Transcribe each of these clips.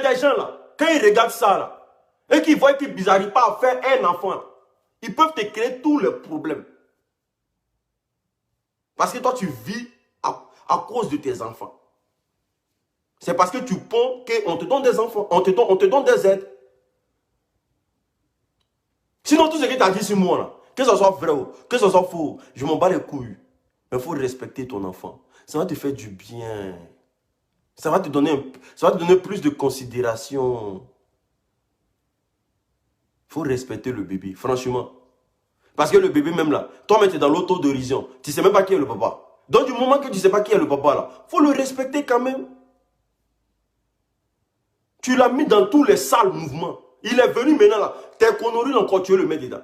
y a des gens là, quand ils regardent ça là, et qu'ils voient qu'ils n'arrivent pas à faire un enfant, ils peuvent te créer tous les problèmes. Parce que toi, tu vis à cause de tes enfants. C'est parce que tu penses qu'on te donne des enfants, on te donne des aides. Sinon, tout ce que tu as dit sur moi, là, que ce soit vrai ou que ce soit faux, je m'en bats les couilles. Mais il faut respecter ton enfant. Ça va te faire du bien. Ça va te donner plus de considération. Il faut respecter le bébé, franchement. Parce que le bébé même là, toi-même tu es dans l'autodérision. Tu ne sais même pas qui est le papa. Donc du moment que tu ne sais pas qui est le papa là, il faut le respecter quand même. Tu l'as mis dans tous les sales mouvements. Il est venu maintenant là. Tes conneries encore, tu veux le mettre dedans.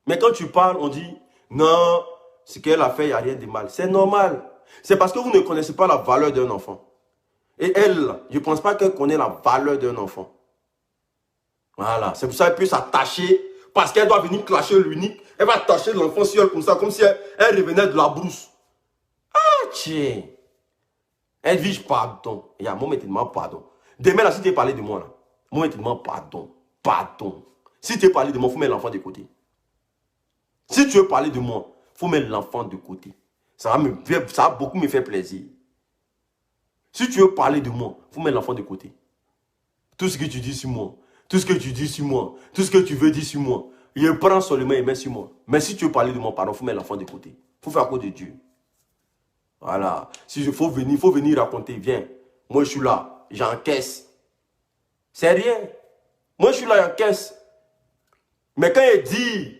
Mais quand tu parles, on dit, non, ce qu'elle a fait, il n'y a rien de mal. C'est normal. C'est parce que vous ne connaissez pas la valeur d'un enfant. Et elle, je ne pense pas qu'elle connaît la valeur d'un enfant. Voilà. C'est pour ça qu'elle peut s'attacher. Parce qu'elle doit venir clasher l'unique. Elle va attacher l'enfant sur elle comme ça, comme si elle revenait de la brousse. Ah, tiens. Elle dit, pardon. Il y a un moment, il pardon. Demain, là, si tu es parlé de moi, là, moi, il demande pardon. Pardon. Si tu es parlé de moi, il faut mettre l'enfant de côté. Si tu veux parler de moi, il faut mettre l'enfant de côté. Ça va beaucoup me faire plaisir. Si tu veux parler de moi, il faut mettre l'enfant de côté. Tout ce que tu dis sur moi, tout ce que tu dis sur moi, tout ce que tu veux dire sur moi, je prends seulement et mets sur moi. Mais si tu veux parler de moi, pardon, il faut mettre l'enfant de côté. Il faut faire à cause de Dieu. Voilà. Si il faut venir raconter, viens. Moi, je suis là, j'encaisse. C'est rien. Moi, je suis là, j'encaisse. Mais quand il dit,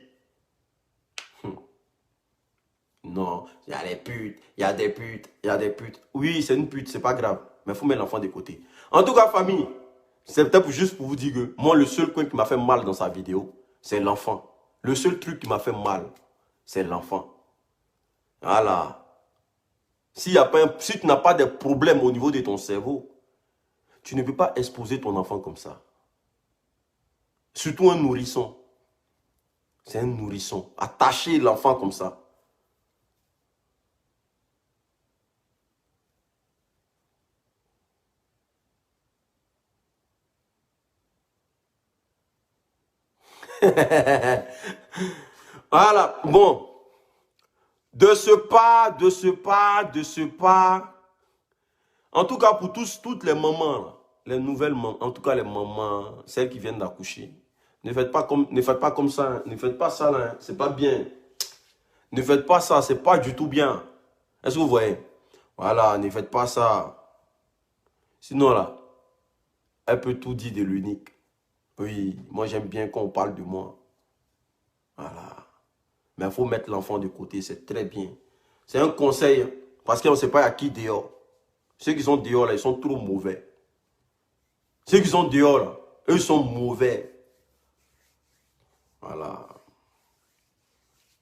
non, il y a des putes, il y a des putes, il y a des putes. Oui, c'est une pute, c'est pas grave. Mais il faut mettre l'enfant de côté. En tout cas, famille, c'est peut-être juste pour vous dire que moi, le seul point qui m'a fait mal dans sa vidéo, c'est l'enfant. Le seul truc qui m'a fait mal, c'est l'enfant. Voilà. Si tu n'as pas de problème au niveau de ton cerveau, tu ne peux pas exposer ton enfant comme ça. Surtout un nourrisson. C'est un nourrisson. Attacher l'enfant comme ça. Voilà. Bon. De ce pas. En tout cas, pour toutes les mamans, là, les nouvelles mamans, en tout cas les mamans, celles qui viennent d'accoucher, ne faites pas comme ça, hein. Ne faites pas ça, hein. C'est pas bien. Ne faites pas ça, c'est pas du tout bien. Est-ce que vous voyez? Voilà, ne faites pas ça. Sinon là, elle peut tout dire de l'unique. Oui, moi j'aime bien quand on parle de moi. Voilà. Mais il faut mettre l'enfant de côté, c'est très bien. C'est un conseil, parce qu'on ne sait pas à qui dehors. Ceux qui sont dehors, là, ils sont trop mauvais. Ceux qui sont dehors, là, eux sont mauvais. Voilà.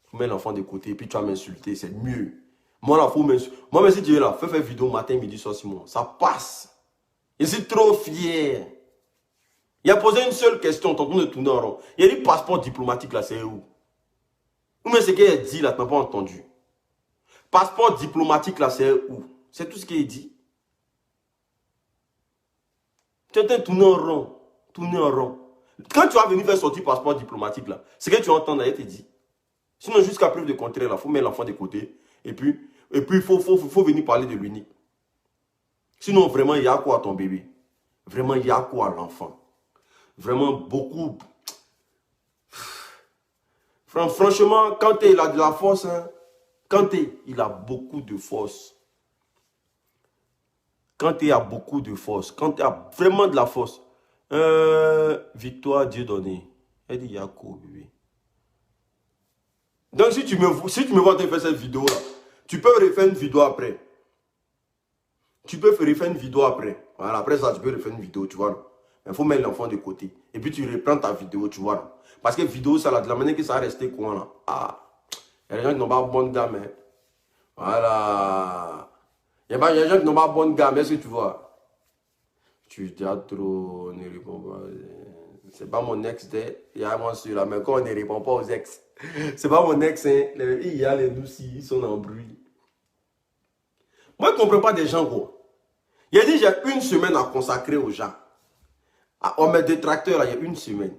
Tu mets l'enfant de côté, puis tu vas m'insulter, c'est mieux. Moi, là, faut m'insulter. Moi, mais si tu es là, fais vidéo matin, midi, soir, sur moi. Ça passe. Je suis trop fier. Il a posé une seule question, tonton de tourner en rond. Il a dit passeport diplomatique, là, c'est où? Ou mais ce qu'il a dit, là, tu n'as pas entendu. Passeport diplomatique, là, c'est où? C'est tout ce qu'il dit. Tu es tourné en rond. Tourner en rond. Quand tu vas venir faire sortir passeport diplomatique, là, ce que tu entends, là, il te dit. Sinon, jusqu'à preuve de contraire, il faut mettre l'enfant de côté. Et puis il faut venir parler de l'unique. Sinon, vraiment, il y a quoi à ton bébé? Vraiment, il y a quoi à l'enfant? Vraiment, beaucoup. Franchement, Kanté, il a de la force. Hein? Kanté, il a beaucoup de force. Kanté a beaucoup de force. Kanté a vraiment de la force. Victoire, Dieu donné. Elle dit, il y a quoi, bébé? Donc, si tu me vois te faire cette vidéo-là, tu peux refaire une vidéo après. Tu peux refaire une vidéo après. Voilà, après ça, tu peux refaire une vidéo, tu vois. Il faut mettre l'enfant de côté. Et puis, tu reprends ta vidéo, tu vois. Parce que vidéo, ça, là, de la manière que ça a resté quoi, là. Ah, il y a des gens qui n'ont pas bonne gamme. Hein. Voilà. Il y a des gens qui n'ont pas bonne gamme, est-ce que tu vois? Tu dis trop, ne réponds pas. C'est pas mon ex, il y a moi sur là, mais quand on ne répond pas aux ex. C'est pas mon ex, hein. Il y a les doucis, ils sont en bruit. Moi, je ne comprends pas des gens, quoi. Il a dit, j'ai une semaine à consacrer aux gens. On met des tracteurs, là, il y a une semaine.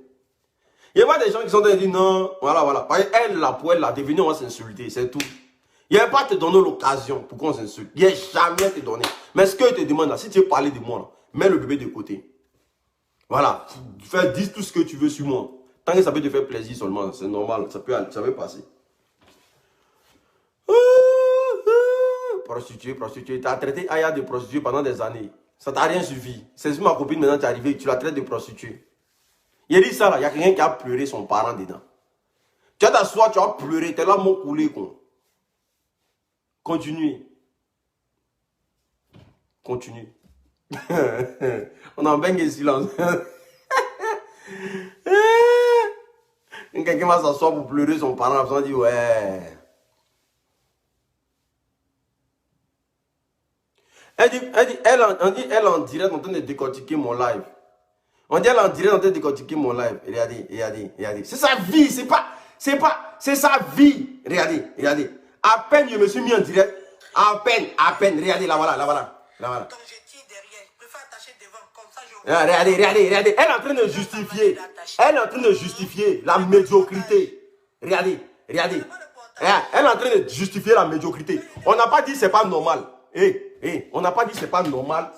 Il y a pas des gens qui sont en train de dire, non, voilà. Elle, là, pour elle, là, devenue, on va s'insulter, c'est tout. Il n'y a pas te donner l'occasion pour qu'on s'insulte. Il n'y a jamais te donner. Mais ce qu'il te demande, là, si tu veux parler de moi, là, mets le bébé de côté. Voilà, dis tout ce que tu veux sur moi. Tant que ça peut te faire plaisir seulement, c'est normal, ça peut passer. Prostituée. Tu as traité Aya de prostituée pendant des années. Ça t'a rien suffi. C'est sur ma copine maintenant, tu es arrivé, tu la traites de prostituée. Il a dit ça là, il y a quelqu'un qui a pleuré son parent dedans. Tu as t'asseoir, tu as pleuré, tu es là, mon coulé, quoi. Continue. On en baigne silence. Quelqu'un va s'asseoir pour pleurer son parent, on dit ouais. Elle en direct en train de décortiquer mon live. On dit elle en direct en train de décortiquer mon live. Regardez. C'est sa vie, c'est sa vie. Regardez. À peine je me suis mis en direct. À peine. Regardez, là voilà. Donc je tire derrière. Je préfère attacher devant comme ça je vois. Regardez. Elle est en train de justifier. Elle est en train de justifier la médiocrité. Regardez. Elle est en train de justifier la médiocrité. On n'a pas dit c'est pas normal. On n'a pas dit c'est pas normal.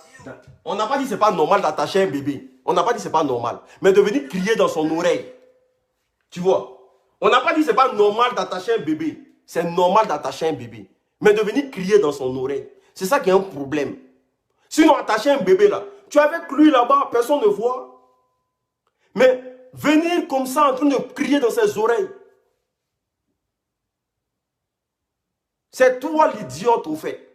On n'a pas dit c'est pas normal d'attacher un bébé. On n'a pas dit c'est pas normal. Mais de venir crier dans son oreille. Tu vois. On n'a pas dit c'est pas normal d'attacher un bébé. C'est normal d'attacher un bébé. Mais de venir crier dans son oreille. C'est ça qui est un problème. Sinon, attacher un bébé là. Tu es avec lui là-bas, personne ne voit. Mais venir comme ça en train de crier dans ses oreilles. C'est toi l'idiote au fait.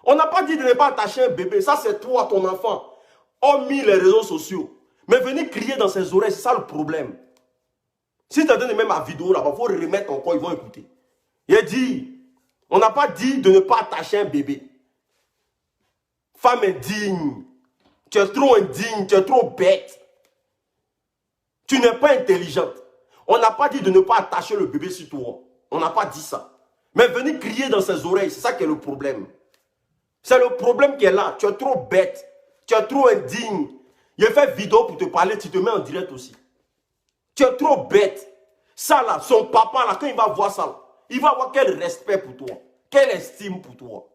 On n'a pas dit de ne pas attacher un bébé. Ça, c'est toi, ton enfant. Hormis les réseaux sociaux. Mais venir crier dans ses oreilles, c'est ça le problème. Si tu as donné même ma vidéo là-bas, il faut remettre encore, ils vont écouter. Il a dit, on n'a pas dit de ne pas attacher un bébé. Femme indigne. Tu es trop indigne, tu es trop bête. Tu n'es pas intelligente. On n'a pas dit de ne pas attacher le bébé sur toi. On n'a pas dit ça. Mais venir crier dans ses oreilles, c'est ça qui est le problème. C'est le problème qui est là. Tu es trop bête. Tu es trop indigne. Il fait vidéo pour te parler, tu te mets en direct aussi. Tu es trop bête. Ça là, son papa là, quand il va voir ça, là, il va avoir quel respect pour toi. Quelle estime pour toi.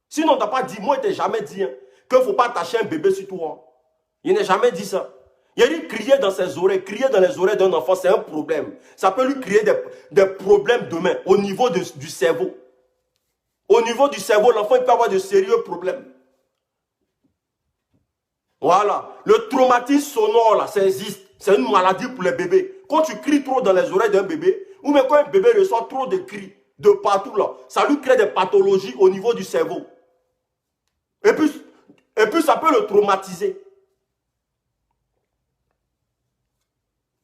Sinon, tu n'as pas dit, moi, je t'ai jamais dit hein, qu'il ne faut pas attacher un bébé sur toi. Il n'a jamais dit ça. Il a dit crier dans ses oreilles, crier dans les oreilles d'un enfant, c'est un problème. Ça peut lui créer des problèmes demain au niveau du cerveau. Au niveau du cerveau, l'enfant peut avoir de sérieux problèmes. Voilà. Le traumatisme sonore, là, ça existe. C'est une maladie pour les bébés. Quand tu cries trop dans les oreilles d'un bébé, ou même quand un bébé reçoit trop de cris de partout, là, ça lui crée des pathologies au niveau du cerveau. Et puis ça peut le traumatiser.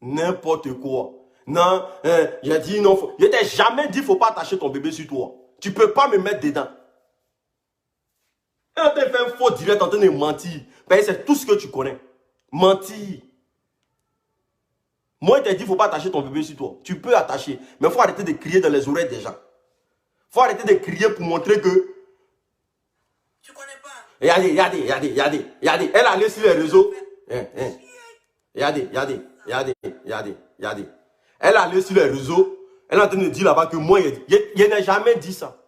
N'importe quoi. Non, j'ai dit non. Je t'ai jamais dit qu'il ne faut pas attacher ton bébé sur toi. Tu ne peux pas me mettre dedans. Et on t'a fait un faux direct en train de mentir. Ben, c'est tout ce que tu connais. Mentir. Moi, je t'ai dit qu'il ne faut pas attacher ton bébé sur toi. Tu peux attacher. Mais il faut arrêter de crier dans les oreilles des gens. Il faut arrêter de crier pour montrer que... Tu connais pas. Regardez. Elle a allé sur les réseaux. Regardez. Elle a allé sur les réseaux. Elle est en train de dire là-bas que moi, je n'ai jamais dit ça.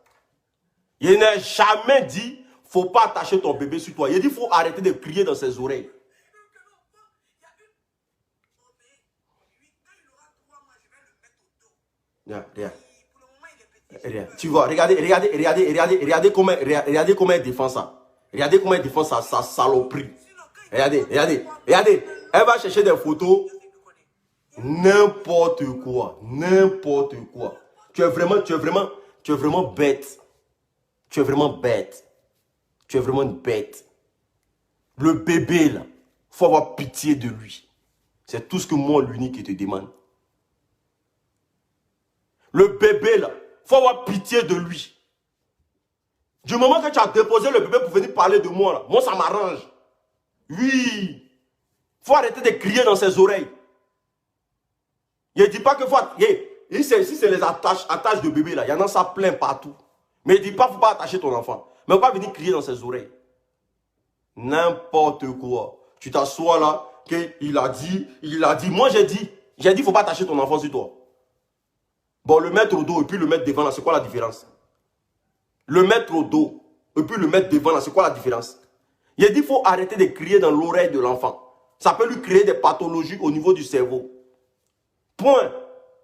Je n'ai jamais dit, il ne faut pas attacher ton bébé sur toi. Il a dit, il faut arrêter de crier dans ses oreilles. Tu vois, regardez comment elle défend ça. Regardez comment elle défend sa saloperie. Regardez. Elle va chercher des photos. N'importe quoi. Tu es vraiment bête. Tu es vraiment une bête. Le bébé là, il faut avoir pitié de lui. C'est tout ce que moi, l'unique, qui te demande. Le bébé là, il faut avoir pitié de lui. Du moment que tu as déposé le bébé pour venir parler de moi là, moi ça m'arrange. Oui. Il faut arrêter de crier dans ses oreilles. Il ne dit pas que faut... Si c'est les attaches de bébé, là, il y en a ça plein partout. Mais il ne dit pas qu'il ne faut pas attacher ton enfant. Mais il ne faut pas venir crier dans ses oreilles. N'importe quoi. Tu t'assois là, il a dit, moi j'ai dit, il ne faut pas attacher ton enfant sur toi. Bon, le mettre au dos et puis le mettre devant là, c'est quoi la différence? Le mettre au dos et puis le mettre devant là, c'est quoi la différence? Il a dit qu'il faut arrêter de crier dans l'oreille de l'enfant. Ça peut lui créer des pathologies au niveau du cerveau. Point.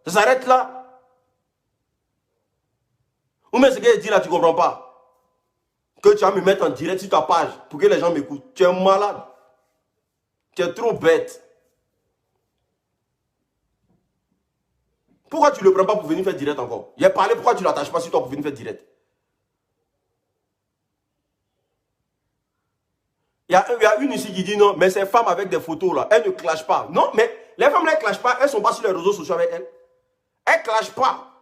Ça s'arrête là. Ou mais ce qu'il dit là, tu ne comprends pas. Que tu vas me mettre en direct sur ta page pour que les gens m'écoutent. Tu es malade. Tu es trop bête. Pourquoi tu ne le prends pas pour venir faire direct encore? Il a parlé, pourquoi tu ne l'attaches pas sur toi pour venir faire direct? Il y a une ici qui dit non, mais ces femmes avec des photos là, elles ne clashent pas. Non, mais les femmes ne clashent pas, elles ne sont pas sur les réseaux sociaux avec elles. Elles ne clashent pas.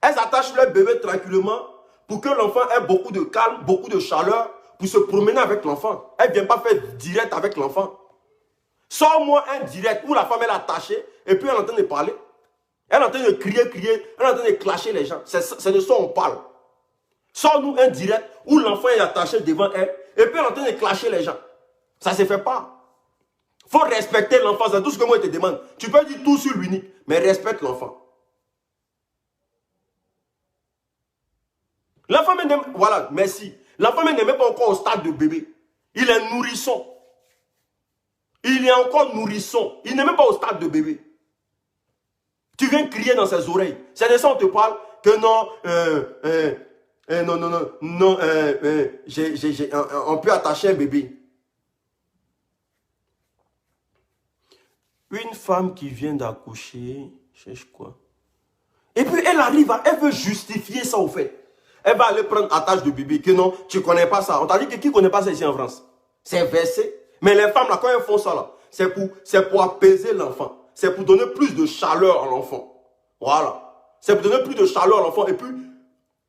Elles attachent leur bébé tranquillement pour que l'enfant ait beaucoup de calme, beaucoup de chaleur, pour se promener avec l'enfant. Elle ne vient pas faire direct avec l'enfant. Sors-moi un direct où la femme est attachée et puis elle est en train de parler. Elle est en train de crier, elle est en train de clasher les gens. C'est de ça qu'on parle. Sors-nous un direct où l'enfant est attaché devant elle et puis elle est en train de clasher les gens. Ça ne se fait pas. Il faut respecter l'enfant, c'est tout ce que moi je te demande. Tu peux dire tout sur l'unique, mais respecte l'enfant. L'enfant même, voilà, merci. L'enfant n'est même pas encore au stade de bébé. Il est nourrisson. Il est encore nourrisson. Il n'est même pas au stade de bébé. Tu viens crier dans ses oreilles. C'est de ça on te parle que non, non, on peut attacher un bébé. Une femme qui vient d'accoucher, cherche quoi? Et puis elle arrive, elle veut justifier ça au fait. Elle va aller prendre attache de bébé, que non, tu ne connais pas ça. On t'a dit que qui ne connaît pas ça ici en France? C'est versé. Mais les femmes, là, quand elles font ça, là, c'est pour apaiser l'enfant. C'est pour donner plus de chaleur à l'enfant. Voilà. C'est pour donner plus de chaleur à l'enfant et puis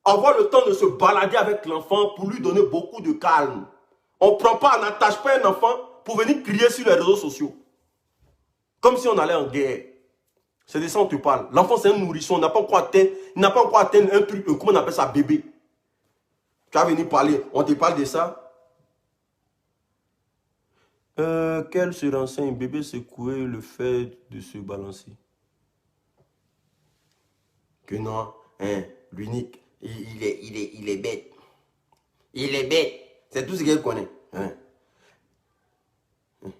avoir le temps de se balader avec l'enfant pour lui donner beaucoup de calme. On ne prend pas, on n'attache pas un enfant pour venir crier sur les réseaux sociaux. Comme si on allait en guerre. C'est de ça on te parle. L'enfant, c'est un nourrisson. Il n'a pas encore atteint un truc, comment on appelle ça, bébé. Tu vas venir parler. On te parle de ça. Quel se renseigne? Bébé secoué, le fait de se balancer. Que non, hein, l'unique, il est bête. Il est bête. C'est tout ce qu'elle connaît. Hein. Si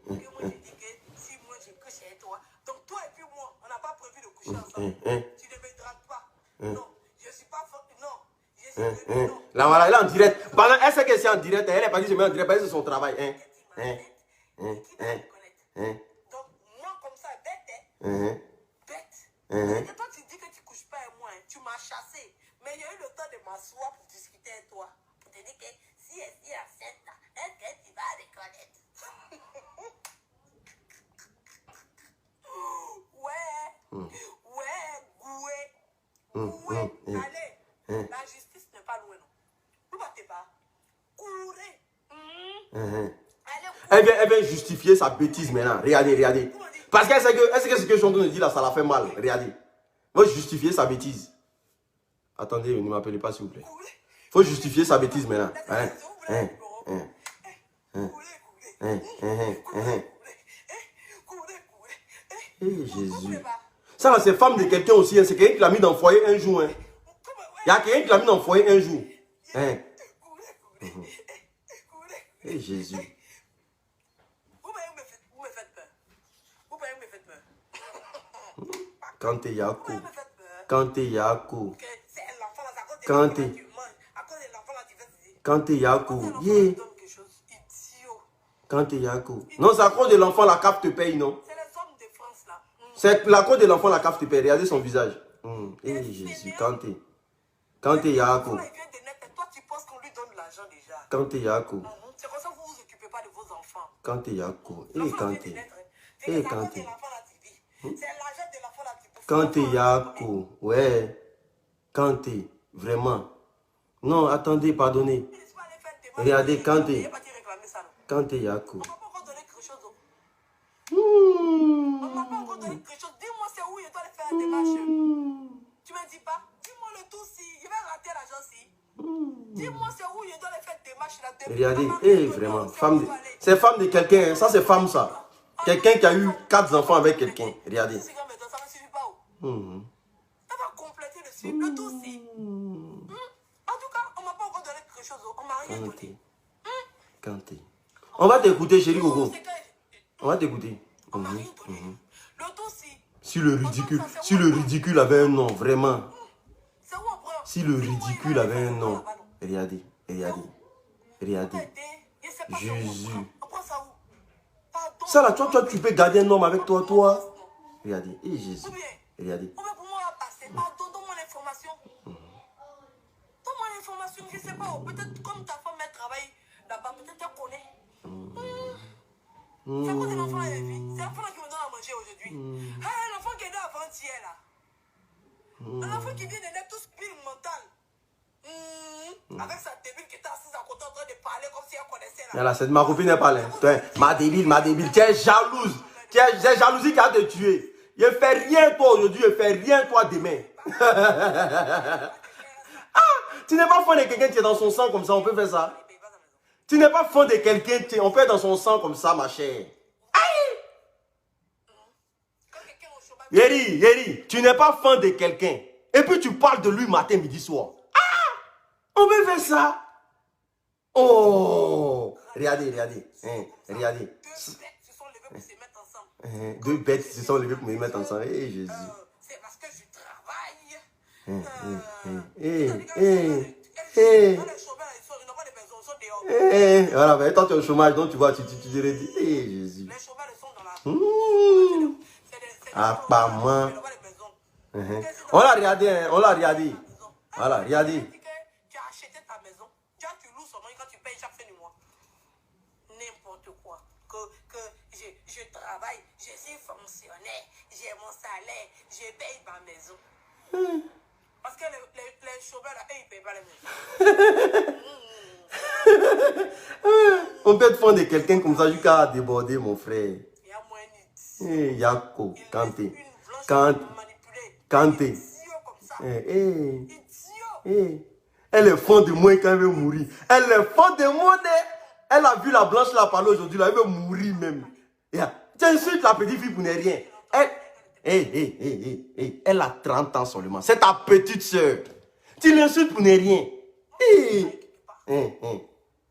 moi je couche chez toi, donc toi et puis moi, on n'a pas prévu de coucher ensemble. Tu ne me dragues pas. Non, je ne suis pas fort. Non, je suis non. Là, voilà, elle est en direct. Pendant, elle sait que c'est en direct. Elle est pas dit, je mets en direct parce que c'est son travail. Donc, moi, comme ça, bête. Bête. Et toi, tu dis que tu ne couches pas avec moi. Tu m'as chassé. Mais il y a eu le temps de m'asseoir pour discuter avec toi. Pour te dire que si elle est enceinte, est-ce que tu vas reconnaître? Ouais. Allez. La justice n'est pas loin, non. Vous battez pas. Courez. Elle vient justifier sa bêtise maintenant. Regardez. Parce qu'elle sait que ce que je suis en train de dire là, ça la fait mal. Regardez. Il faut justifier sa bêtise. Attendez, ne m'appelez pas s'il vous plaît. Il faut justifier sa bêtise maintenant. Jésus. Ça, c'est femme de quelqu'un aussi. C'est quelqu'un qui l'a mis dans le foyer un jour. Il y a quelqu'un qui l'a mis dans le foyer un jour. Jésus. Vous me faites peur. Vous me faites peur. Quand Yako. Quand Yako. C'est l'enfant là, à cause de Quand l'enfant là, tu manges. À cause de l'enfant là, tu fais ceci. Quand Yako. L'enfant quelque chose idiot. Quand Yako. Non, c'est à cause de l'enfant, la CAF te paye, non? C'est les hommes de France là. C'est à cause de l'enfant, la CAF te paye. Regardez son visage. Jésus, quand Yako. Toi, il vient de naître. Toi, tu penses qu'on lui donne l'argent déjà. Quand Yako. C'est comme ça que vous vous occupez pas de vos enfants. Quand Yako. L'enfant vient de naître. C'est quand l'argent de l'enfant là, tu vis. C'est l'argent de l'enfant là, tu peux. Quand Yako. Ouais. Quand vraiment. Non, attendez, pardonnez. Regardez, quand Yako. On va pas encore donner quelque chose. démarche. Tu me dis pas? Dis-moi le tout si. Je vais rater l'argent si. Dis-moi c'est où je dois les faire démarche là. Regardez, vraiment, c'est femme de quelqu'un, hein. Ça c'est femme ça. Quelqu'un qui a eu 4 enfants avec quelqu'un. Regardez. Ça ne suffit pas. Ça va compléter le tout si. En tout cas, on m'a pas encore donné quelque chose. On m'a rien donné. Kanté. On va t'écouter, chérie Gogo. On va t'écouter. On m'a rien donné. Le tout si. Si le ridicule avait un nom, vraiment. C'est où après? Si le ridicule avait un nom. Regardez. Jésus. Ça là, toi, tu peux garder un homme avec toi. Regardez. Et Jésus. Regardez. Pour moi, passer. Donne-moi l'information. Donne-moi l'information, je sais pas. Peut-être comme ta femme, elle travaille là-bas, peut-être elle connaît. C'est quoi cet enfant, la vie? C'est l'enfant qui me donne à manger aujourd'hui. L'enfant qui est né avant-hier, là. Un enfant qui vient de naître tout spin mental. Avec sa débile qui était assise à côté en train de parler comme si elle connaissait là. C'est ma copine, elle parle. Ma débile. Tu es jalouse. C'est jalousie qui a te tué. Je fais rien toi aujourd'hui, je fais rien toi demain. Tu n'es pas fan de quelqu'un qui est dans son sang comme ça, on peut faire ça. Tu n'es pas fan de quelqu'un, on peut être dans son sang comme ça, ma chère. Yeri, tu n'es pas fan de quelqu'un. Et puis tu parles de lui matin, midi, soir. On peut faire ça. Oh, regardez. Regardez. Deux bêtes se sont levées pour me mettre ensemble. Eh, Jésus. C'est parce que je travaille. Voilà, mais toi tu es au chômage, donc tu vois, tu dirais, eh, Jésus. Les chômeurs sont dans la... Apparemment. On l'a regardé. Voilà, regardez. Tu as acheté ta maison, tu loues seulement quand tu payes chaque fin du mois. N'importe quoi. Que je travaille, je suis fonctionnaire, j'ai mon salaire, je paye ma maison. Parce que les chômeurs là, eux, ils payent pas les maisons. On peut être fan de quelqu'un comme ça jusqu'à déborder, mon frère. Il y a moins de... Yako, Kanté. Elle est fan de moi quand elle veut mourir. Elle est fan de moi. Elle a vu la blanche là parler aujourd'hui, elle veut mourir même. Tu insultes la petite fille pour ne rien. Elle a 30 ans seulement. C'est ta petite soeur. Tu l'insultes pour ne rien.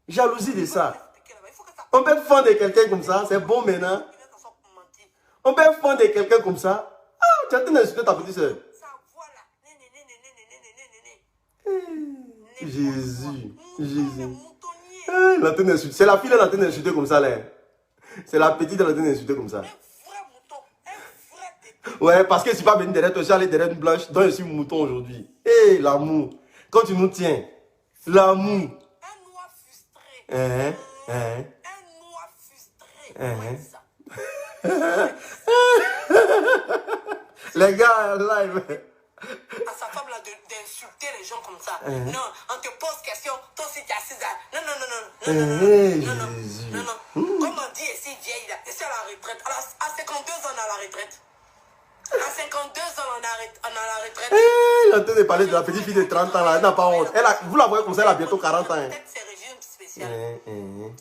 Jalousie de ça. On peut être fan de quelqu'un comme ça, c'est bon maintenant. On peut être fan de quelqu'un comme ça. Tu es en train d'insulter ta petite soeur. Jésus. C'est la fille qui est en train d'insulter comme ça là. C'est la petite qui est en train d'insulter comme ça. Ouais, parce que c'est pas venu derrière toi, je suis allé derrière une blanche, donc je suis mouton aujourd'hui. L'amour. Quand tu nous tiens, l'amour. Un noir frustré. Un noir frustré. Les gars, live. À sa femme là d'insulter les gens comme ça. Non, on te pose question, toi aussi tu es assise là. Non. Comme on dit ici, vieille là, ici à la retraite. À 52 ans, on est à la retraite. À 52 ans, on est à la retraite. Elle est en train de parler de la petite fille de 30 ans là, elle n'a pas honte. Vous la voyez comme ça, elle a bientôt 40 ans. Peut-être c'est régime spécial.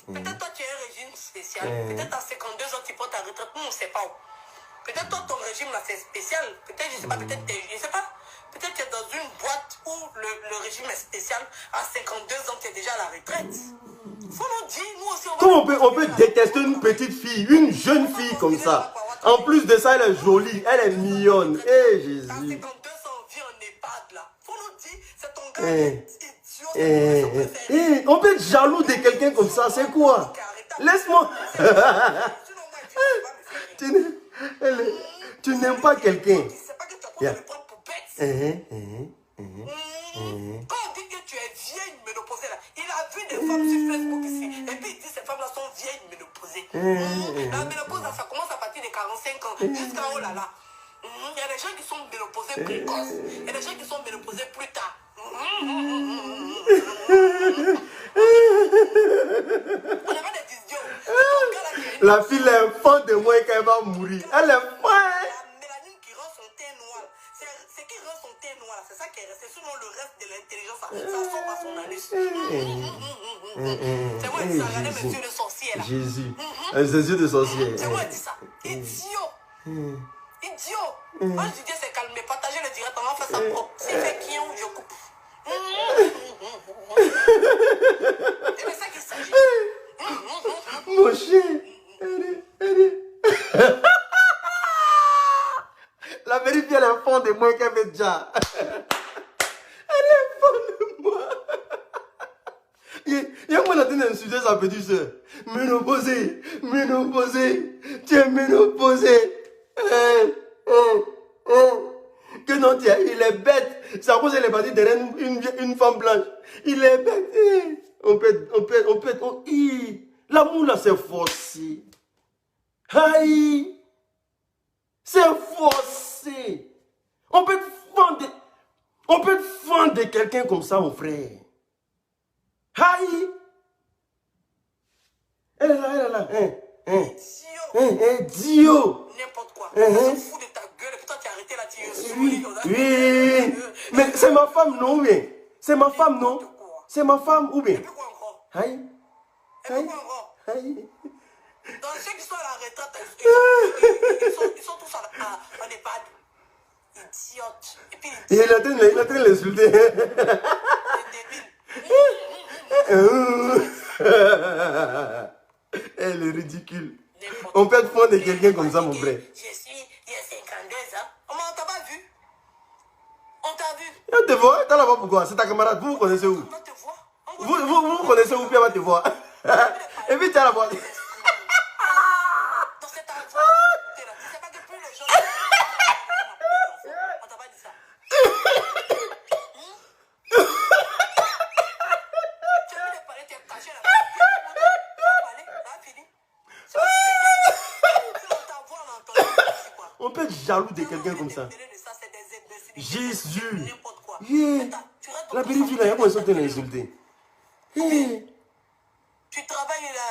Peut-être toi tu es un régime spécial. Peut-être à 52 ans tu prends ta retraite. Nous on ne sait pas où. Peut-être toi ton régime là c'est spécial. Peut-être, je ne sais pas, peut-être je sais pas. Peut-être tu es dans une boîte où le régime est spécial. À 52 ans tu es déjà à la retraite. Faut nous dire, nous aussi on peut détester une petite fille, une jeune fille comme ça. En plus de ça, elle est jolie, elle est mignonne. Jésus. À 52 ans, on vit en EHPAD là. Faut nous dire, c'est ton gars idiot. On peut être jaloux de quelqu'un comme ça, c'est quoi? Laisse-moi. Tu n'aimes pas quelqu'un. C'est pas que tu as pas me prendre pour bête. Quand on dit que tu es vieille ménopausée là, il a vu des femmes sur Facebook ici. Et puis il dit que ces femmes là sont vieilles ménopausées. La ménopause là, ça commence à partir de 45 ans jusqu'à oh là là. Il y a des gens qui sont ménopausés précoces. Il y a des gens qui sont ménopausés plus tard. On n'a pas des idiots. La fille est fan de moi quand elle va mourir. Elle est fan. La mélanine qui rend son teint noir. poisson par son anus. C'est moi qui dis ça, regardez mes yeux de sorcier là. Jésus. Ses yeux de sorcier. C'est moi qui dis ça. Idiot. Idiot. Moi je dis Dieu c'est calmé. Partagez le direct, on va faire ça propre. S'il fait qui ou je coupe. C'est de ça qu'il s'agit. Mon chien. La vérité, elle est fond de moi qu'elle fait déjà. Elle est fond de moi. Il y a moi la train d'insulter sa petite soeur. Ménopausée, ménopausée, tu es ménopausée. Que non, tiens, il est bête. C'est à cause qu'elle est partie derrière une femme blanche. Il est bête. L'amour là, c'est forcé. Aïe. C'est forcé. On peut te fendre de quelqu'un comme ça, mon frère. Aïe. Elle est là. Dio. N'importe quoi. On se fout de ta gueule et puis toi tu as arrêté là, tu es Oui. Mais c'est ma femme, non, mais c'est ma femme, non? C'est ma femme, ou bien? Et puis quoi encore? Aïe. Et puis quoi encore? Aïe. Dans ceux qui sont à la retraite, ils sont tous en EHPAD. Idiotes. Et puis il est en train de l'insulter. Elle est ridicule. On peut être fond de quelqu'un comme ça, mon frère. Je suis, il y a 52 ans. On t'a pas vu? On t'a vu? On te voit, t'as là-bas pourquoi? C'est ta camarade, vous connaissez où? On te voit. Vous connaissez où, puis elle va te voir. Et puis t'as la voix. Dans cet endroit, tu sais pas que plus les gens... On t'a pas dit ça. Tu as vu les palais, tu es caché là-bas. Tu as parlé, ça a fini. C'est pas si on t'envoie, on entend. On peut être jaloux de quelqu'un comme ça. Jésus. La vérité, là, il y a quoi de l'insulter? Tu travailles là,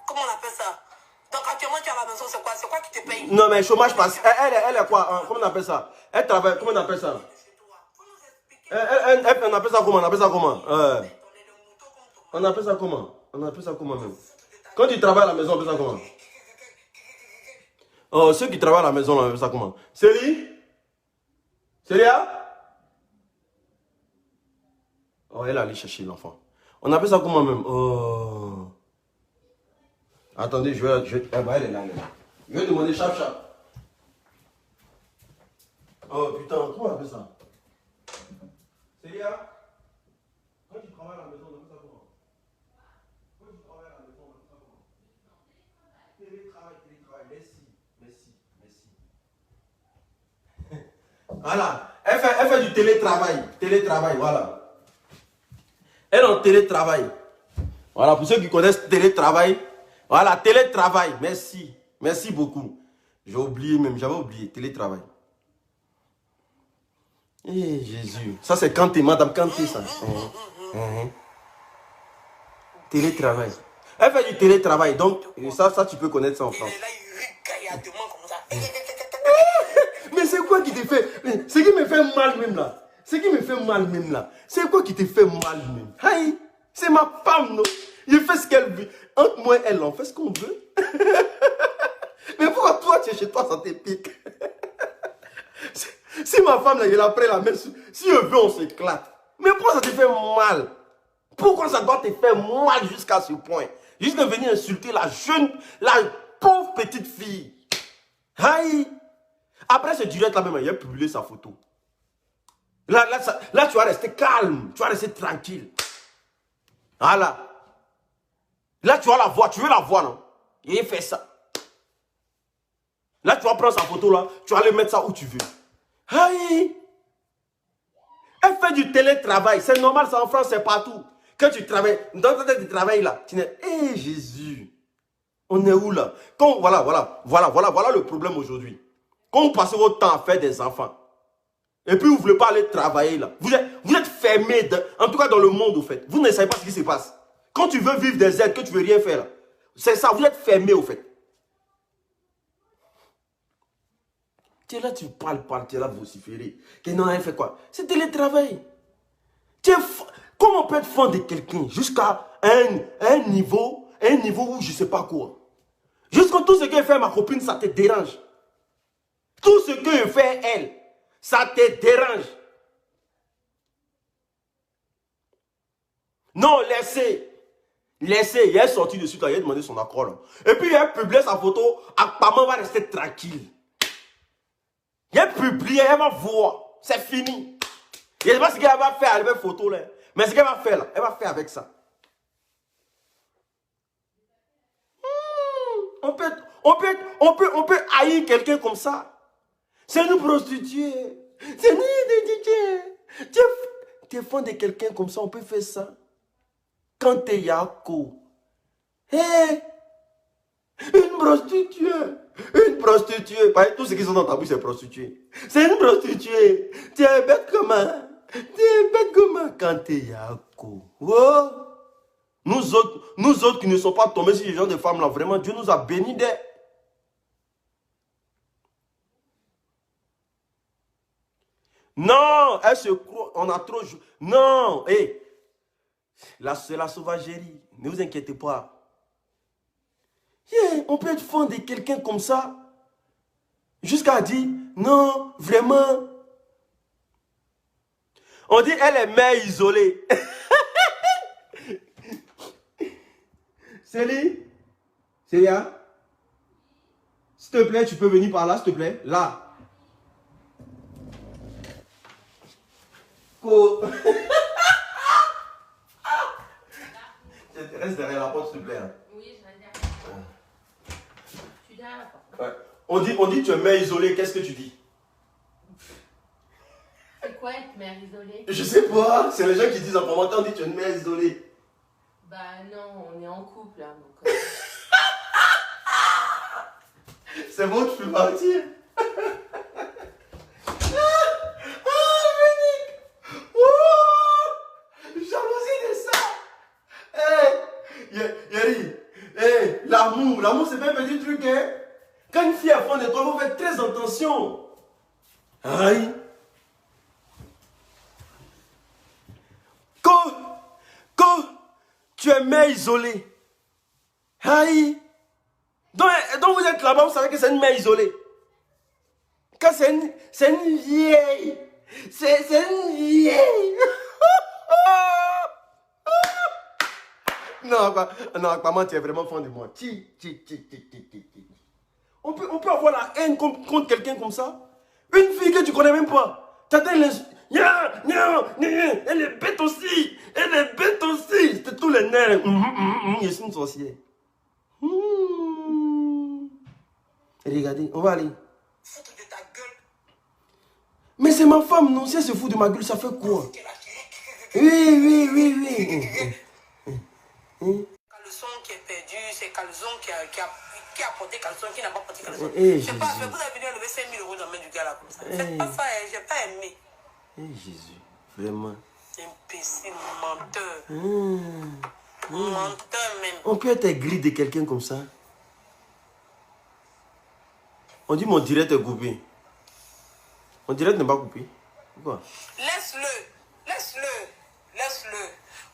comment on appelle ça? Donc actuellement tu es à la maison, c'est quoi qui te paye? Non mais chômage passe. Elle est quoi? Comment on appelle ça? Elle travaille, comment on appelle ça? On appelle ça comment? On appelle ça comment? On appelle ça comment? On appelle ça comment même? Quand tu travailles à la maison, on appelle ça comment? Oh, ceux qui travaillent à la maison, on appelle ça comment? Célia? Oh, elle est allée chercher l'enfant. On appelle ça comment même? Oh. Attendez, elle est là, elle est là. Je vais demander chap. Oh putain, comment on appelle ça? Célia? Quand tu travailles à la maison, on appelle ça comment? Quand tu travailles à la maison, on appelle ça comment? Télétravail. Merci. Voilà. Elle fait du télétravail, voilà. Elle est en télétravail. Voilà, pour ceux qui connaissent télétravail. Voilà, télétravail. Merci. Merci beaucoup. J'avais oublié, télétravail. Eh, Jésus. Ça, c'est Kanté, Madame Kanté, ça. Télétravail. Elle fait du télétravail, donc, ça, tu peux connaître ça en France. Mais c'est quoi qui te fait? Ce qui me fait mal même là. C'est quoi qui te fait mal même? Aïe, c'est ma femme, non? Je fais ce qu'elle veut. Entre moi et elle, on fait ce qu'on veut. Mais pourquoi toi, tu es chez toi, ça te pique? Si ma femme, là, elle a pris la main, si je veux, on s'éclate. Mais pourquoi ça te fait mal? Pourquoi ça doit te faire mal jusqu'à ce point? Juste de venir insulter la pauvre petite fille. Aïe. Après ce direct là même, il a publié sa photo. Là, tu vas rester calme, tu vas rester tranquille. Voilà. Là, tu vas la voir, tu veux la voir, non? Il fait ça. Là, tu vas prendre sa photo là, tu vas aller mettre ça où tu veux. Aïe. Elle fait du télétravail, c'est normal, ça en France, c'est partout. Quand tu travailles, dans ta tête de travail là, tu dis, hé Jésus, on est où là? Voilà le problème aujourd'hui. Quand vous passez votre temps à faire des enfants, et puis vous ne voulez pas aller travailler là, vous êtes fermé, en tout cas dans le monde au fait. Vous ne savez pas ce qui se passe. Quand tu veux vivre des aides, que tu ne veux rien faire là, c'est ça, vous êtes fermé au fait. Tu es là, tu parles, tu es là vociférer. Que non, elle fait quoi? C'est télétravail. Comment on peut être fan de quelqu'un jusqu'à un niveau où je ne sais pas quoi. Jusqu'à tout ce que fait ma copine, ça te dérange. Tout ce que fait elle, ça te dérange. Non, laissez. Laissez. Il est sorti dessus quand il a demandé son accord. Là. Et puis il a publié sa photo. Apparemment, va rester tranquille. Il a publié, elle va voir. C'est fini. Je ne sais pas ce qu'elle va faire avec les photos là. Mais ce qu'elle va faire là, elle va faire avec ça. On peut haïr quelqu'un comme ça. C'est une prostituée. C'est une prostituée. Tu es fan de quelqu'un comme ça, on peut faire ça. Quand tu es Yako. Hé! Une prostituée. Une prostituée. Tous ceux qui sont dans ta bouche, c'est prostituée. C'est une prostituée. Tu es bête comment? Tu es bête comment quand tu es Yako? Oh! Nous autres qui ne sommes pas tombés sur les gens de femmes là, vraiment, Dieu nous a bénis d'elles. Non, elle se croit, on a trop... Non, hé, c'est la sauvagerie, ne vous inquiétez pas. Yeah, on peut être fan de quelqu'un comme ça, jusqu'à dire, non, vraiment. On dit, elle est mère isolée. Célie, Célia, s'il te plaît, tu peux venir par là, s'il te plaît, là. Reste derrière la porte, s'il te plaît. Oui, je reste derrière. Je suis derrière la porte. Ouais. On dit tu es mère isolée, qu'est-ce que tu dis? C'est quoi être mère isolée? Je sais pas, c'est les gens qui disent en commentaire, on dit tu es une mère isolée. Bah non, on est en couple là. Donc, C'est bon, tu peux partir. L'amour, c'est pas un petit truc, hein. Quand une fille est fan de toi, il faut faire très attention. Aïe. Quand tu es mère isolée, aïe. Donc vous êtes là-bas, vous savez que c'est une mère isolée. Quand c'est une vieille. C'est une vieille. Non, maman, tu es vraiment fan de moi. On peut avoir la haine contre quelqu'un comme ça. Une fille que tu connais même pas. Tu attends les... Elle est bête aussi. Elle est bête aussi. C'était tous les nerfs. Je suis une sorcière. Regardez, on va aller. Foutre de ta gueule. Mais c'est ma femme, non? Si elle se fout de ma gueule, ça fait quoi? Oui. Caleçon qui est perdu, c'est Caleçon qui a porté Caleçon, qui n'a pas porté Caleçon. Eh, Je sais pas, vous avez venu enlever 5 000 € dans la main du gars là comme ça. Faites pas ça, j'ai pas aimé. Jésus, vraiment. Imbécile, menteur. Menteur même. On peut être aigri de quelqu'un comme ça. On dit mon direct est coupé. Mon direct n'est pas coupé. Pourquoi? Laisse-le.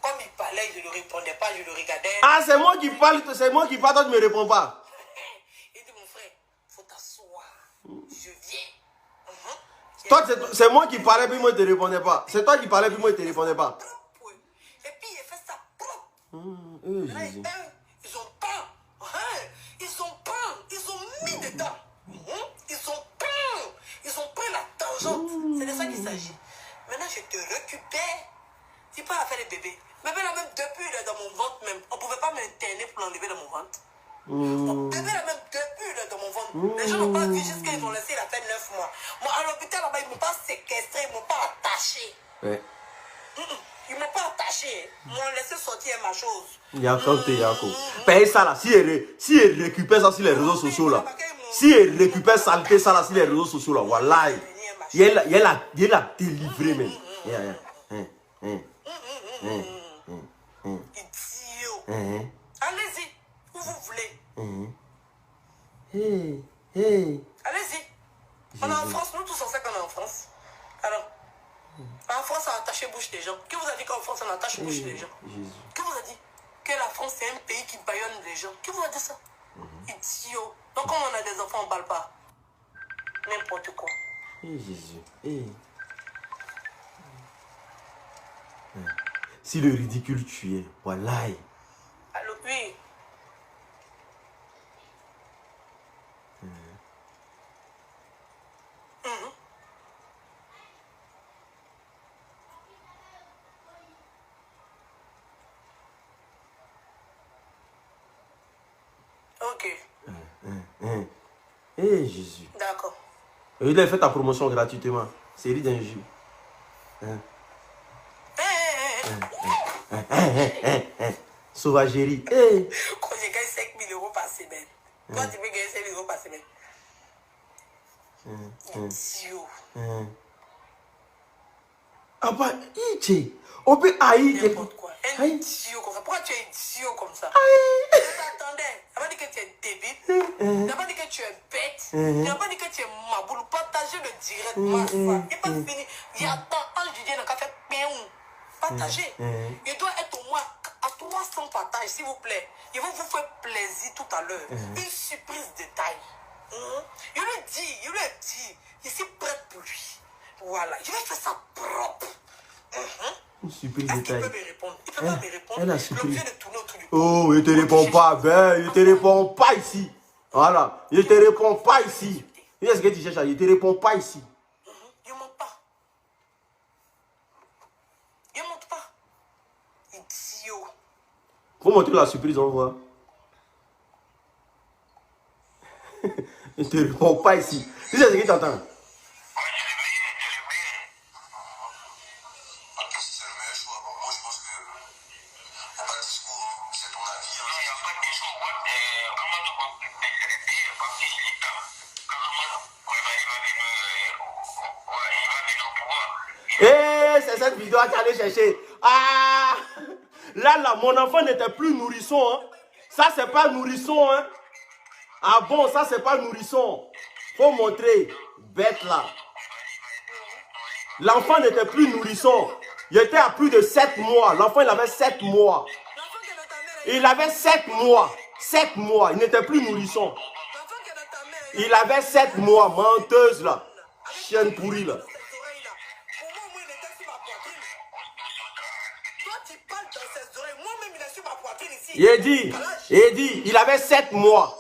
Comme il parlait, je ne le répondais pas, je le regardais. Ah, c'est moi qui parle, toi tu ne me réponds pas. Il dit, mon frère, il faut t'asseoir. Je viens. Toi, c'est moi qui parlais, puis moi, je ne te répondais pas. C'est toi qui parlais, puis moi, je ne te répondais pas. Et puis, il fait ça propre. Là, Jésus. ils ont peint. Ils ont mis dedans. Ils ont pris la tangente. C'est de ça qu'il s'agit. Maintenant, je te récupère. Tu peux faire les bébés. Bébé là même, depuis il est dans mon ventre même. On ne pouvait pas m'interner pour l'enlever dans mon ventre. Bébé là même, depuis il est dans mon ventre. Les gens n'ont pas vu jusqu'à ils ont laissé, il a fait 9 mois. Moi, à l'hôpital là-bas, ils ne m'ont pas séquestré, ils ne m'ont pas attaché. Ouais. Ils ne m'ont pas attaché. Ils m'ont laissé sortir ma chose. Yako. Paye ça là. Si elle récupère ça sur les réseaux sociaux là. Si elle récupère saleté ça là sur les réseaux sociaux là. Voilà. Il a délivré même. Idiot. Allez-y, où vous voulez. Allez-y. On est en France, nous tous on sait qu'on est en France. Alors, en France, on a attaché bouche des gens. Qui vous a dit ça n'attache pas chez les gens. Jésus. Qui vous a dit que la France c'est un pays qui baillonne les gens? Qui vous a dit ça? Idiot. Donc quand on a des enfants, on ne balle pas. N'importe quoi. Jésus. Si le ridicule tuait, voilà. Allô, oui. Ok. Jésus. D'accord. Il a fait ta promotion gratuitement. Série d'injures. Sauvagerie. Quand j'ai gagné 5 000 € par semaine. Toi, tu peux gagner 5 000 € par semaine. Idiot. Ah bah, on peut haïr. N'importe quoi. Un idiot comme ça. Pourquoi tu es idiot comme ça? Je t'attendais. Tu n'as pas dit que tu es débile. Tu n'as pas dit que tu es bête. Tu n'as pas dit que tu es maboule. Partagez le direct. Il n'est pas fini. Il y a tant Ange Didier n'a qu'à faire péon. Partagez. Il doit être au moins à 300 partages, s'il vous plaît. Il va vous faire plaisir tout à l'heure. Une surprise de taille. Il lui dit. Je suis prête pour lui. Voilà. Je vais faire ça propre. Une surprise Est-ce de qu'il peut taille. me répondre? Il peut pas me répondre. Elle a L'objet surprise. de tourner autour du cou. Oh, il te répond pas. Ben, il te répond pas ici. Voilà. Il te répond pas ici. Qu'est-ce que tu cherches à dire? Il te répond pas ici. Il ne monte pas. Il ne monte pas. Idiot. Faut montrer la surprise, on voit. Il te répond pas ici. Tu sais ce que tu entends? C'est cette vidéo à aller chercher. Ah! Là, mon enfant n'était plus nourrisson. Hein. Ça, c'est pas nourrisson. Hein. Ah bon, ça, c'est pas nourrisson. Faut montrer. Bête là. L'enfant n'était plus nourrisson. Il était à plus de 7 mois. L'enfant, il avait 7 mois. Il avait 7 mois. 7 mois. Il n'était plus nourrisson. Il avait 7 mois. Menteuse là. Chienne pourrie là. Il dit, il avait 7 mois.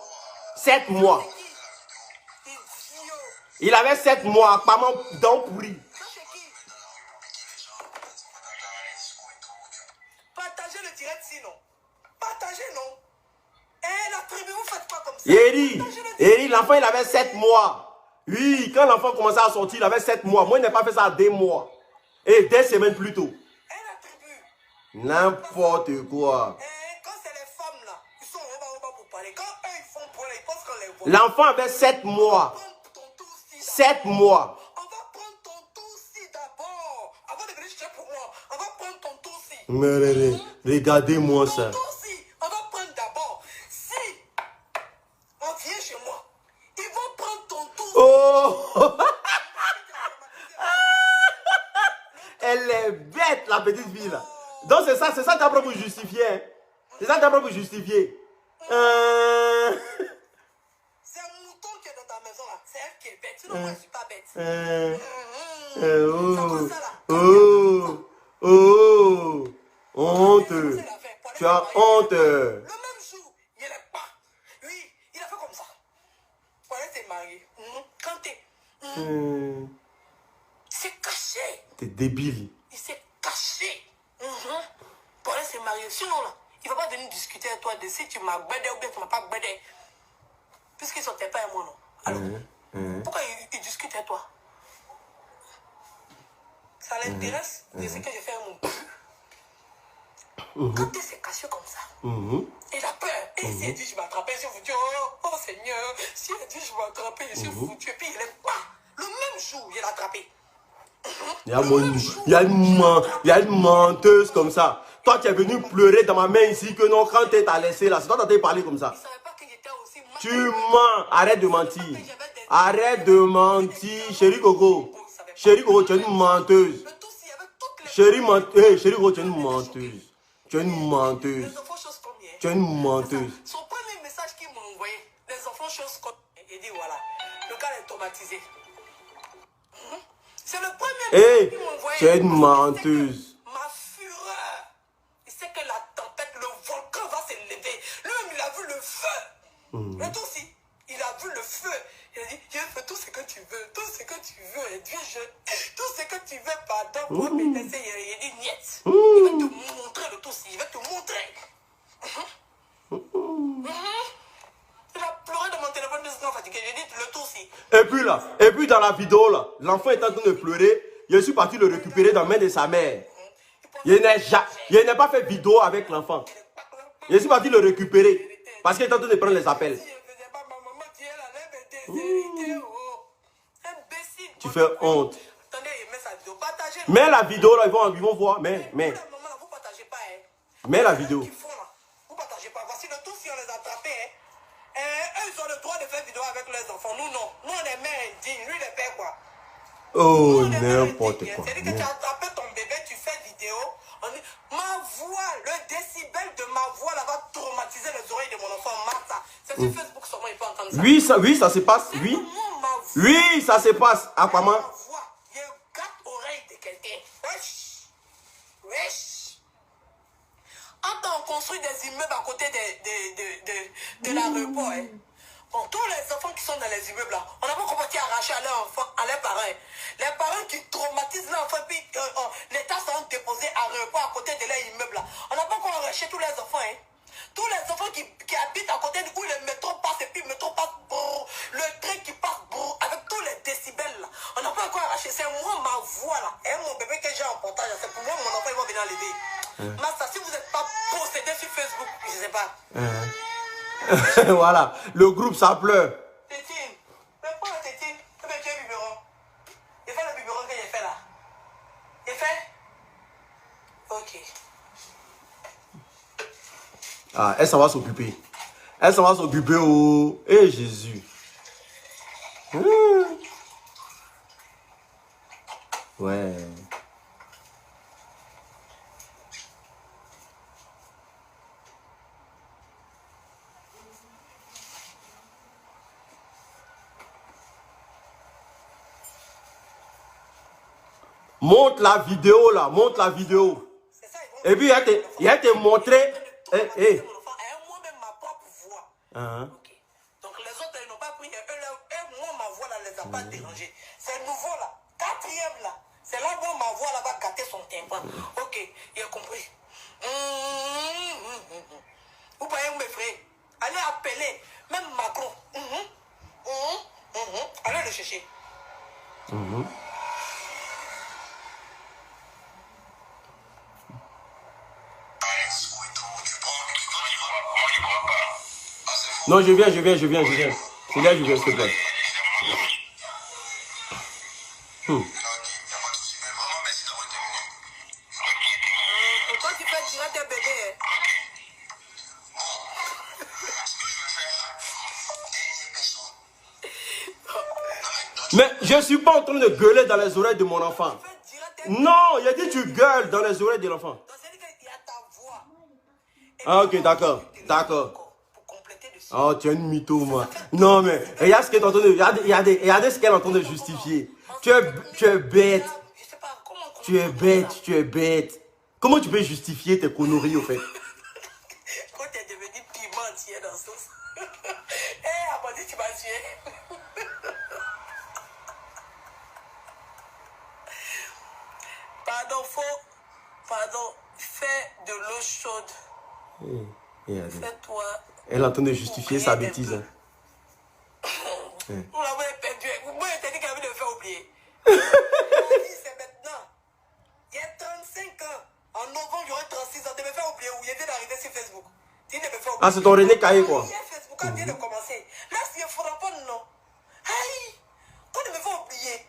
7 mois. Il avait 7 mois, apparemment, dents pourries. Partagez le direct sinon. Partagez non. Eh, la tribu, vous faites pas comme ça. Il dit, l'enfant, il avait 7 mois. Oui, quand l'enfant commençait à sortir, il avait 7 mois. Moi, il n'a pas fait ça à 2 mois. Et 2 semaines plus tôt. Eh, la tribu. N'importe quoi. Quand c'est les femmes là, ils sont au bas pour parler. Quand eux ils font pour ils pensent qu'on les voit. L'enfant avait 7 mois. 7 mois. On va prendre ton toussi d'abord. Avant de venir chercher pour moi, on va prendre ton toussi. Regardez-moi ça. Ton toussi, on va prendre d'abord. Si on vient chez moi, ils vont prendre ton toussi. Oh! Elle est bête, la petite fille là. Donc c'est ça ta propre justifier. Hein? C'est ça ta propre justifier. C'est un mouton qui est dans ta maison là. C'est elle qui est bête. Sinon moi je suis pas bête. Honte. Tu as honte. Le même jour, il est pas. Oui, il a fait comme ça. Voilà, t'es marié. Quand t'es. C'est caché. T'es débile. Il s'est caché. Voilà, c'est marié. Sinon là, il va pas venir discuter avec toi de si tu m'as bédé ou bien tu m'as pas bédé. Puisqu'ils sont tes pères et moi non. Alors, pourquoi il discute avec toi? Ça l'intéresse de ce que j'ai fait à mon cul. Quand il s'est caché comme ça, il a peur. Et il s'est dit, je vais attraper, je suis foutu. Oh Seigneur, si il a dit, je vais attraper, je suis foutu. Et puis il est pas. Le même jour, il a attrapé. Il y a une menteuse comme ça. Toi, tu es venu pleurer dans ma main ici que non, quand tu t'as laissé là, c'est toi qui t'as parlé comme ça. ne savait pas que j'étais aussi mal. Tu mens. Arrête de mentir. Arrête de mentir, chérie Coco. Chérie Coco, tu es une menteuse. Le tout, il y avait toutes Chérie, chérie, gros, tu es une menteuse. Tu es une menteuse. Les enfants chose combien? Tu es une menteuse. Son premier message qu'il m'a envoyé, les enfants chose combien? Il dit voilà, le gars est traumatisé. C'est le premier message qu'il m'a envoyé. Tu es une menteuse. Ma fureur. Il sait que la tempête, le volcan va s'élever. Lui-même, il a vu le feu. Mais toi aussi, il a vu le feu. Il a dit, Dieu fait tout ce que tu veux, tout ce que tu veux. Et Dieu, tout ce que tu veux, pardon, pour me laisser. Il dit, niet. Il va te montrer le tout. Il va te montrer. Il a pleuré dans mon téléphone de secondes fatigué. J'ai dit, le tout aussi. Et puis dans la vidéo, là, l'enfant est en train de pleurer. Je suis parti le récupérer dans la main de sa mère. Je n'ai pas fait vidéo avec l'enfant. Je suis parti le récupérer. Parce qu'il est en train de prendre les appels. Tu fais honte. Mets la vidéo là, ils vont voir. Mais. Mets la vidéo. Vous partagez pas. Voici le tout si on les a attrapés. Eux, ils ont le droit de faire vidéo avec leurs enfants. Nous, non. Nous, on est mères indignes. Lui, les pères, quoi. Oh, n'importe quoi. C'est-à-dire que tu as attrapé ton bébé, tu fais vidéo. On dit, ma voix, le décibel de ma voix là va traumatiser les oreilles de mon enfant. Martha. C'est sur Facebook seulement, il peut entendre ça. Oui, ça se passe. Oui, ça se passe. Aquaman. Ma voix, il y a 4 oreilles de quelqu'un. Wesh. Quand on construit des immeubles à côté de l'aéroport, bon, tous les enfants qui sont dans les immeubles là, on n'a pas compris arracher à leurs enfants, à leurs parents. Les parents qui traumatisent leurs enfants, puis l'État sont déposés à l'aéroport à côté de leur immeuble là. On n'a pas encore arraché tous les enfants. Tous les enfants qui habitent à côté où le métro passe, et puis le métro passe, brrr, le train qui passe, brrr, avec tous les décibels là. On n'a pas encore arraché. C'est moi, ma voix là. Et mon bébé que j'ai en portage, c'est pour moi, mon enfant, il va venir enlever. Massa, si vous n'êtes pas possédé sur Facebook, je ne sais pas. Voilà, le groupe ça pleure. Tétine, mais prends la tétine, tu es le biberon. Il fait le biberon que j'ai fait là. Il fait? Ok. Ah, elle s'en va s'occuper. Elle s'en va s'occuper au... Eh Jésus. Ouais. Monte la vidéo là, monte la vidéo. Et puis il a été montré. Moi-même, ma propre voix. Okay. Donc les autres, ils n'ont pas pris. Et moi, ma voix là, ne les a pas dérangés. C'est nouveau là. 4e là. C'est là où ma voix là va gâter son tympan. Ok, il a compris. Vous voyez où mes frères? Allez appeler. Même Macron. Allez le chercher. Non, je viens. C'est là, je viens, s'il te plaît. Quand tu fais direct un bébé. Mais je suis pas en train de gueuler dans les oreilles de mon enfant. Non, il a dit tu gueules dans les oreilles de l'enfant. Ah ok, d'accord. Oh, tu es une mytho, moi. Non, mais regarde ce qu'elle est en train de... Regardez ce qu'elle est en train de justifier. Tu es bête. Tu es bête. Comment tu peux justifier tes conneries, au fait? Quand tu es devenu piment, tu es dans ce sauce. Eh, Abadi, tu m'as tué. Pardon, fais de l'eau chaude. Fais-toi. Elle est en train de justifier sa bêtise. Vous l'avez perdu. Moi, je t'ai dit qu'elle avait de me faire oublier. C'est maintenant. Il y a 35 ans. En novembre, j'aurai 36 ans. Tu me faire oublier où il vient d'arriver sur Facebook. Ah, c'est ton René Caillé, quoi. Facebook, quand vient de commencer. Là, c'est un francophone, non. Aïe. Quand tu me fais oublier.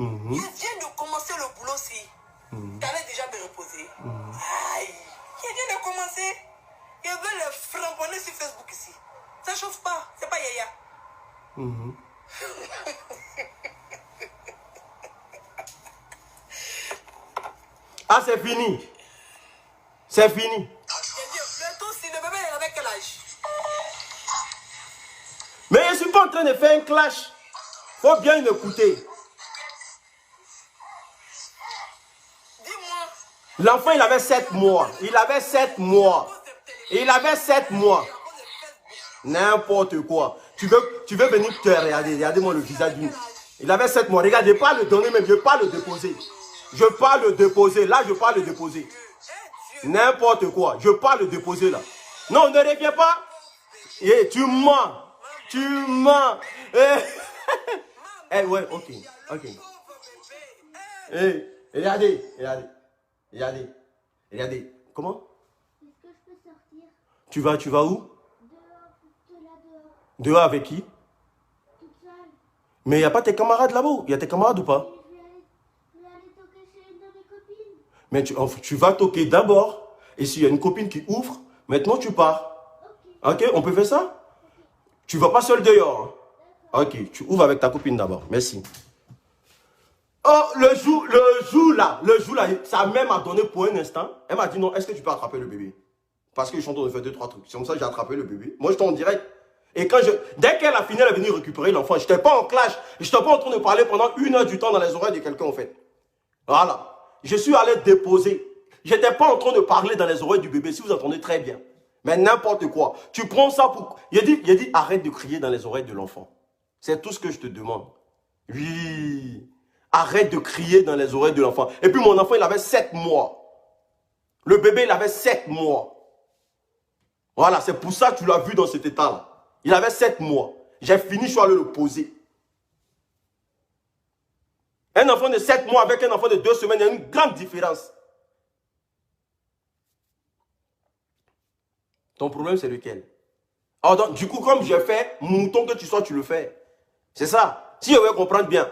Il vient de commencer le boulot, si. Tu allais déjà me reposer. Aïe. Il vient de commencer. Il veut le framponner sur Facebook ici. Ça chauffe pas. C'est pas Yaya. Ah, c'est fini. C'est fini. Le tout, si le bébé est avec quel âge? Mais je ne suis pas en train de faire un clash. Il faut bien m'écouter. Dis-moi. L'enfant, il avait 7 mois. Il avait 7 mois. Il avait 7 mois. N'importe quoi. Tu veux venir te regarder. Regardez-moi le visage d'une. Il avait 7 mois. Regardez, pas le donner, même. Je ne pas le déposer. Je pas le déposer. Là, je pas le déposer. N'importe quoi. Je pas le déposer là. Non, ne reviens pas. Et tu mens. Tu mens. Eh, ouais, ok. Ok. Eh, regardez. Regardez. Regardez. Comment? Est-ce que je peux sortir? Tu vas où? Dehors. Dehors avec qui? Toute seule. Mais il n'y a pas tes camarades là-bas? Il y a tes camarades ou pas? Je vais aller toquer chez une de mes copines. Mais tu vas toquer d'abord. Et s'il y a une copine qui ouvre, maintenant tu pars. Ok, on peut faire ça? Tu vas pas seul dehors. Ok, tu ouvres avec ta copine d'abord. Merci. Oh, le jour là, sa mère m'a donné pour un instant. Elle m'a dit non, est-ce que tu peux attraper le bébé? Parce que je suis en train de faire 2-3 trucs. C'est comme ça que j'ai attrapé le bébé. Moi, j'étais en direct. Et dès qu'elle a fini, elle est venue récupérer l'enfant. Je n'étais pas en clash. Je n'étais pas en train de parler pendant 1 heure du temps dans les oreilles de quelqu'un en fait. Voilà. Je suis allé déposer. Je n'étais pas en train de parler dans les oreilles du bébé, si vous entendez très bien. Mais n'importe quoi. Tu prends ça pour... Il a dit, arrête de crier dans les oreilles de l'enfant. C'est tout ce que je te demande. Oui. Arrête de crier dans les oreilles de l'enfant. Et puis mon enfant, il avait 7 mois. Le bébé, il avait 7 mois. Voilà, c'est pour ça que tu l'as vu dans cet état-là. Il avait 7 mois. J'ai fini, je suis allé le poser. Un enfant de 7 mois avec un enfant de 2 semaines, il y a une grande différence. Ton problème, c'est lequel? Alors, donc, du coup, comme j'ai fait, mouton que tu sois, tu le fais. C'est ça. Si je veux comprendre bien.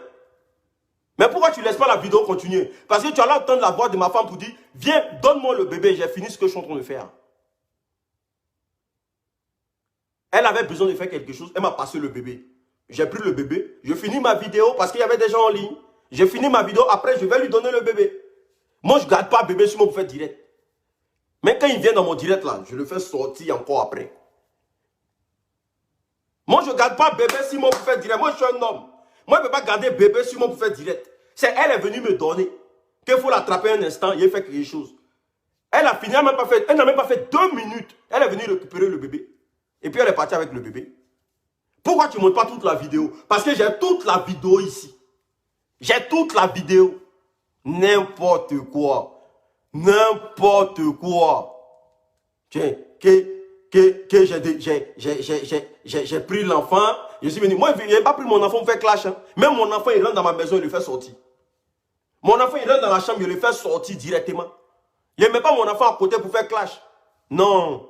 Mais pourquoi tu ne laisses pas la vidéo continuer? Parce que tu allais entendre la voix de ma femme pour dire, viens, donne-moi le bébé, j'ai fini ce que je suis en train de faire. Elle avait besoin de faire quelque chose, elle m'a passé le bébé. J'ai pris le bébé, je finis ma vidéo parce qu'il y avait des gens en ligne. J'ai fini ma vidéo, après je vais lui donner le bébé. Moi, je ne garde pas bébé sur mon bouffet direct. Mais quand il vient dans mon direct là, je le fais sortir encore après. Moi, je ne garde pas bébé sur mon bouffet direct. Moi, je suis un homme. Moi, je ne peux pas garder bébé sur mon bouffet direct. C'est elle est venue me donner. Qu'il faut l'attraper un instant, il fait quelque chose. Elle a fini, elle n'a même pas fait 2 minutes. Elle est venue récupérer le bébé. Et puis elle est partie avec le bébé. Pourquoi tu ne montres pas toute la vidéo? Parce que j'ai toute la vidéo ici. J'ai toute la vidéo. N'importe quoi. N'importe quoi. Tiens, j'ai pris l'enfant. Je suis venu. Moi, je n'ai pas pris mon enfant pour faire clash. Hein. Même mon enfant, il rentre dans ma maison, il le fait sortir. Mon enfant, il rentre dans la chambre, il le fait sortir directement. Je ne mets pas mon enfant à côté pour faire clash. Non.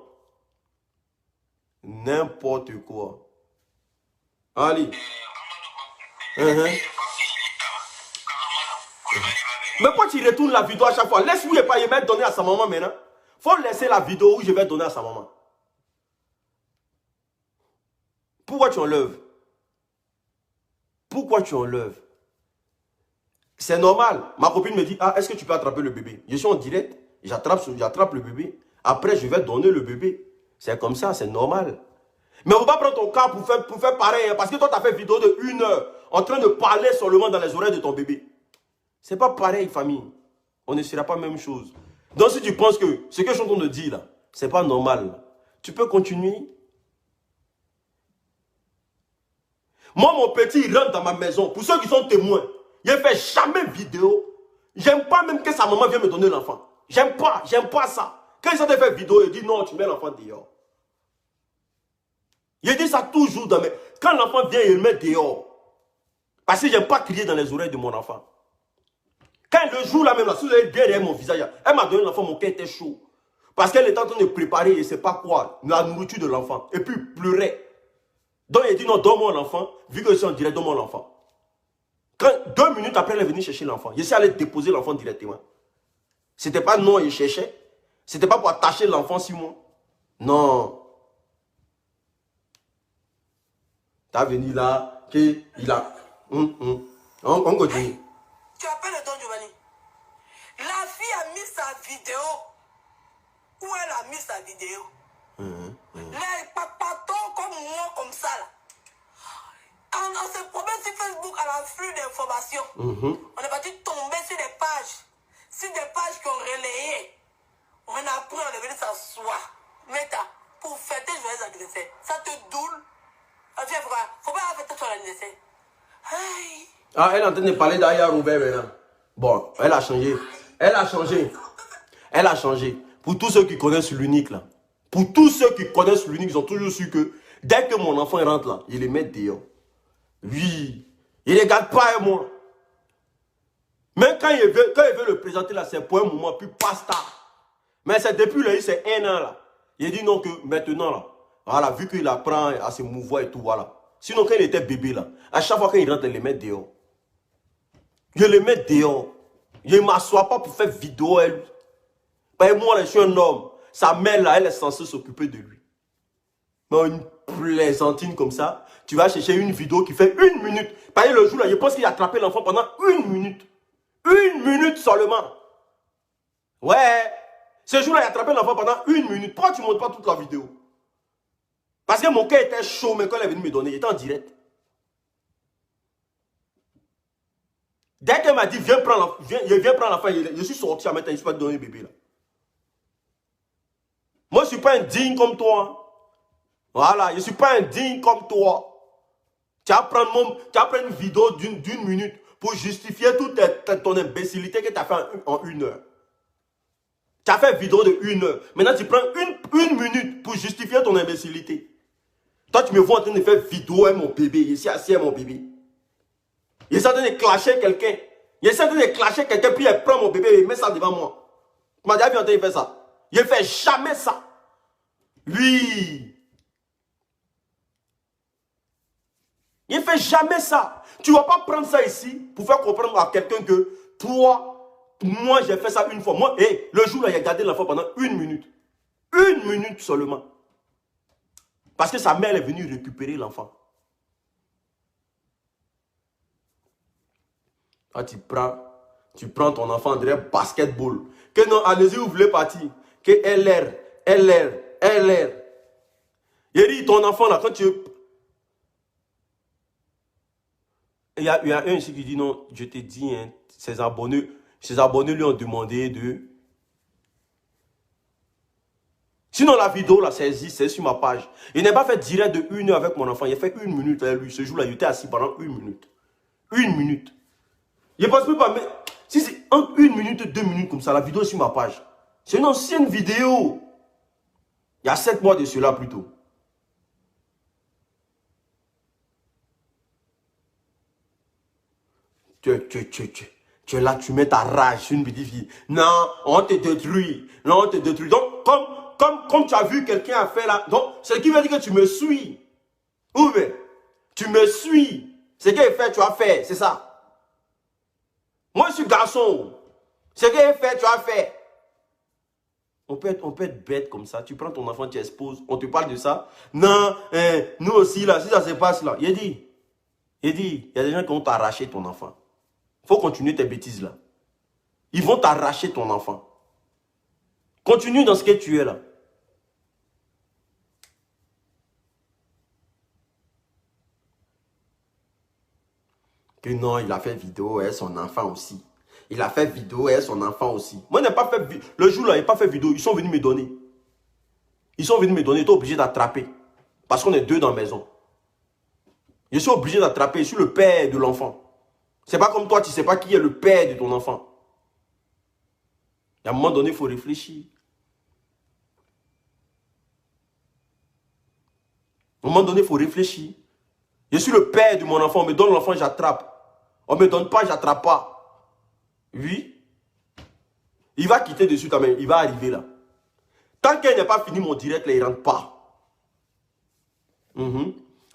N'importe quoi. Allez. Mais pourquoi tu retournes la vidéo à chaque fois? Laisse-lui et pas y mettre donner à sa maman maintenant. Faut laisser la vidéo où je vais donner à sa maman. Pourquoi tu enlèves? Pourquoi tu enlèves? C'est normal. Ma copine me dit, ah, est-ce que tu peux attraper le bébé? Je suis en direct, j'attrape le bébé. Après, je vais donner le bébé. C'est comme ça, c'est normal. Mais on ne va pas prendre ton cas pour faire pareil. Hein, parce que toi, tu as fait vidéo de 1 heure en train de parler seulement dans les oreilles de ton bébé. C'est pas pareil, famille. On ne sera pas la même chose. Donc, si tu penses que ce que je suis en train de dire là, c'est pas normal, tu peux continuer. Moi, mon petit, il rentre dans ma maison. Pour ceux qui sont témoins, il ne fait jamais vidéo. J'aime pas même que sa maman vienne me donner l'enfant. J'aime pas ça. Quand ils ont fait vidéo, il dit non, tu mets l'enfant dehors. Il dit ça toujours dans mes... Quand l'enfant vient, il le met dehors. Parce que j'aime pas crier dans les oreilles de mon enfant. Quand le jour là même, là, si vous avez bien derrière mon visage, elle m'a donné l'enfant, mon cœur était chaud. Parce qu'elle était en train de préparer, je ne sais pas quoi, la nourriture de l'enfant. Et puis pleurait. Donc il dit non, donne-moi l'enfant. Vu que je suis en direct, donne-moi l'enfant. Quand 2 minutes après, elle est venue chercher l'enfant. Je suis allé déposer l'enfant directement. C'était pas non, il cherchait. C'était pas pour attacher l'enfant sur moi. Non. T'as venu là, qu'il a... On continue. Tu appelles le Don Giovanni. La fille a mis sa vidéo. Où elle a mis sa vidéo? Les papatons comme moi, comme ça là. On se promène sur Facebook à l'afflux d'informations. On est parti tomber sur des pages. Sur des pages qui ont relayé. On a pris, on est venu s'asseoir. Meta, pour fêter joyeux anniversaire. Ça te doule. Viens, faut pas fêter ton anniversaire. Aïe. Ah, elle est en train de parler d'Aya Robert maintenant. Bon, elle a changé. Elle a changé. Elle a changé. Pour tous ceux qui connaissent l'unique là. Pour tous ceux qui connaissent l'unique, ils ont toujours su que dès que mon enfant rentre là, il les met dehors. Oui. Il ne les garde pas et moi. Même quand il veut le présenter là, c'est pour un moment, puis basta. Mais c'est depuis là, c'est un an là. Il dit non que maintenant là, voilà, vu qu'il apprend à se mouvoir et tout, voilà. Sinon quand il était bébé là, à chaque fois qu'il rentre, il les met dehors. Je les mets dehors. Je ne m'assois pas pour faire vidéo elle. Ben, moi là, je suis un homme. Sa mère là, elle est censée s'occuper de lui. Mais une plaisantine comme ça, tu vas chercher une vidéo qui fait 1 minute. Par exemple, le jour là, je pense qu'il a attrapé l'enfant pendant 1 minute. 1 minute seulement. Ouais. Ce jour-là, il a attrapé l'enfant pendant 1 minute. Pourquoi tu ne montres pas toute la vidéo? Parce que mon cœur était chaud, mais quand elle est venue me donner, il était en direct. Dès qu'elle m'a dit, viens prendre l'enfant, je suis sorti à mettre, je ne suis pas donné bébé là. Moi, je ne suis pas indigne comme toi. Voilà, je ne suis pas indigne comme toi. Tu vas prendre une vidéo d'1 minute pour justifier toute ton imbécilité que tu as fait en 1 heure. Tu as fait une vidéo de 1 heure. Maintenant, tu prends une minute pour justifier ton imbécilité. Toi, tu me vois en train de faire vidéo à mon bébé. Ici, assis à mon bébé. Il est en train de clasher quelqu'un. Il est en train de clasher quelqu'un, puis il prend mon bébé et il met ça devant moi. Tu m'as déjà vu en train de faire ça. Il ne fait jamais ça. Oui. Il ne fait jamais ça. Tu ne vas pas prendre ça ici pour faire comprendre à quelqu'un que toi, moi j'ai fait ça une fois. Moi, le jour là, il a gardé l'enfant pendant 1 minute. 1 minute seulement. Parce que sa mère est venue récupérer l'enfant. Ah, tu prends ton enfant, on dirait basketball. Que non, allez-y, vous voulez partir. Que LR. Il dit, ton enfant là, quand tu... Il y a un ici qui dit, non, je te dis, hein, ses abonnés lui ont demandé de... Sinon, la vidéo, là, c'est sur ma page. Il n'a pas fait direct de 1 heure avec mon enfant. Il a fait 1 minute avec lui. Ce jour-là, il était assis pendant 1 minute. 1 minute. Il ne passe même pas, mais si c'est entre 1 minute et 2 minutes comme ça, la vidéo est sur ma page. C'est une ancienne vidéo. Il y a 7 mois de cela plutôt. Tu es là, tu mets ta rage sur une petite fille. Non, on te détruit. Non, on te détruit. Donc, comme tu as vu quelqu'un a fait là, donc, ce qui veut dire que tu me suis. Ou bien, tu me suis. Ce qu'il fait, tu as fait. C'est ça. Moi, je suis garçon. Ce qu'il fait, tu as fait. On peut être bête comme ça. Tu prends ton enfant, tu exposes. On te parle de ça. Non, nous aussi, là, si ça se passe là. Il dit, il y a des gens qui vont t'arracher ton enfant. Il faut continuer tes bêtises là. Ils vont t'arracher ton enfant. Continue dans ce que tu es là. Que non, il a fait vidéo et son enfant aussi. Il a fait vidéo et son enfant aussi. Moi, je n'ai pas fait vidéo. Le jour là, il n'a pas fait vidéo. Ils sont venus me donner. Ils sont venus me donner. Ils étaient obligés d'attraper. Parce qu'on est 2 dans la maison. Je suis obligé d'attraper. Je suis le père de l'enfant. C'est pas comme toi, tu ne sais pas qui est le père de ton enfant. À un moment donné, il faut réfléchir. À un moment donné, il faut réfléchir. Je suis le père de mon enfant. On me donne l'enfant, j'attrape. On ne me donne pas, j'attrape pas. Oui. Il va quitter dessus ta main. Il va arriver là. Tant qu'il n'a pas fini mon direct, là, il ne rentre pas.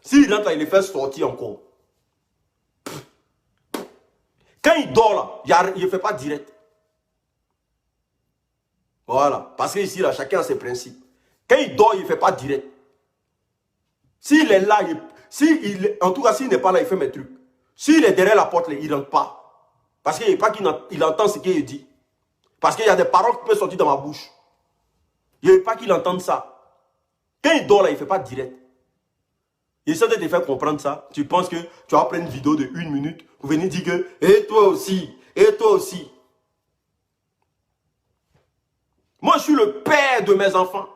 S'il rentre là, il les fait sortir encore. Quand il dort là, il ne fait pas direct. Voilà. Parce que ici, là, chacun a ses principes. Quand il dort, il ne fait pas direct. S'il est là, en tout cas, s'il n'est pas là, il fait mes trucs. S'il est derrière la porte, il ne rentre pas. Parce qu'il n'est pas qu'il entend ce qu'il dit. Parce qu'il y a des paroles qui peuvent sortir dans ma bouche. Je ne veux pas qu'il entende ça. Quand il dort là, il ne fait pas direct. Il essaie de te faire comprendre ça. Tu penses que tu vas prendre une vidéo de 1 minute pour venir dire que et toi aussi, et toi aussi. Moi, je suis le père de mes enfants.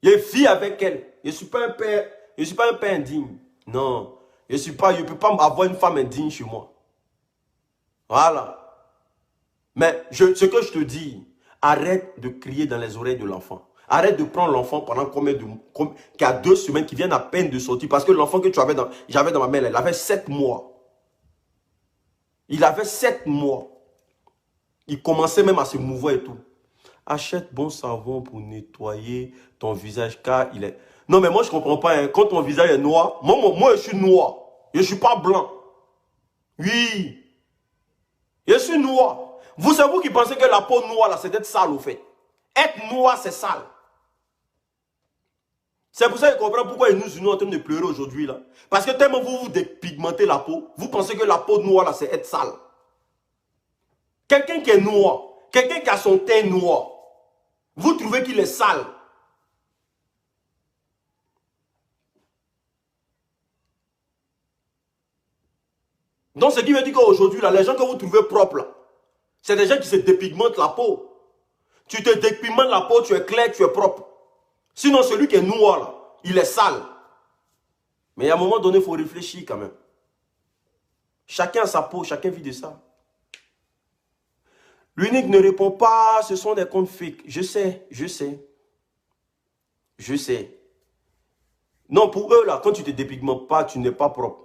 Je vis avec elle. Je ne suis pas un père, je suis pas un père indigne. Non, je ne peux pas avoir une femme indigne chez moi. Voilà. Mais ce que je te dis, arrête de crier dans les oreilles de l'enfant. Arrête de prendre l'enfant pendant qui a 2 semaines, qui vient à peine de sortir. Parce que l'enfant que j'avais dans ma main, il avait 7 mois. Il avait 7 mois. Il commençait même à se mouvoir et tout. Achète bon savon pour nettoyer ton visage car il est... Non mais moi je ne comprends pas. Hein. Quand ton visage est noir, moi je suis noir. Je ne suis pas blanc. Oui. Je suis noir. C'est vous qui pensez que la peau noire là c'est d'être sale au fait. Être noir c'est sale. C'est pour ça que je comprends pourquoi nous sommes en train de pleurer aujourd'hui là. Parce que tellement vous dépigmentez la peau, vous pensez que la peau noire là c'est être sale. Quelqu'un qui est noir, quelqu'un qui a son teint noir, vous trouvez qu'il est sale. Donc ce qui veut dire qu'aujourd'hui là, les gens que vous trouvez propres là, c'est des gens qui se dépigmentent la peau. Tu te dépigmentes la peau, tu es clair, tu es propre. Sinon, celui qui est noir, là, il est sale. Mais à un moment donné, il faut réfléchir quand même. Chacun a sa peau, chacun vit de ça. L'unique ne répond pas, ce sont des comptes fake. Je sais, je sais. Je sais. Non, pour eux, là, quand tu ne te dépigmentes pas, tu n'es pas propre.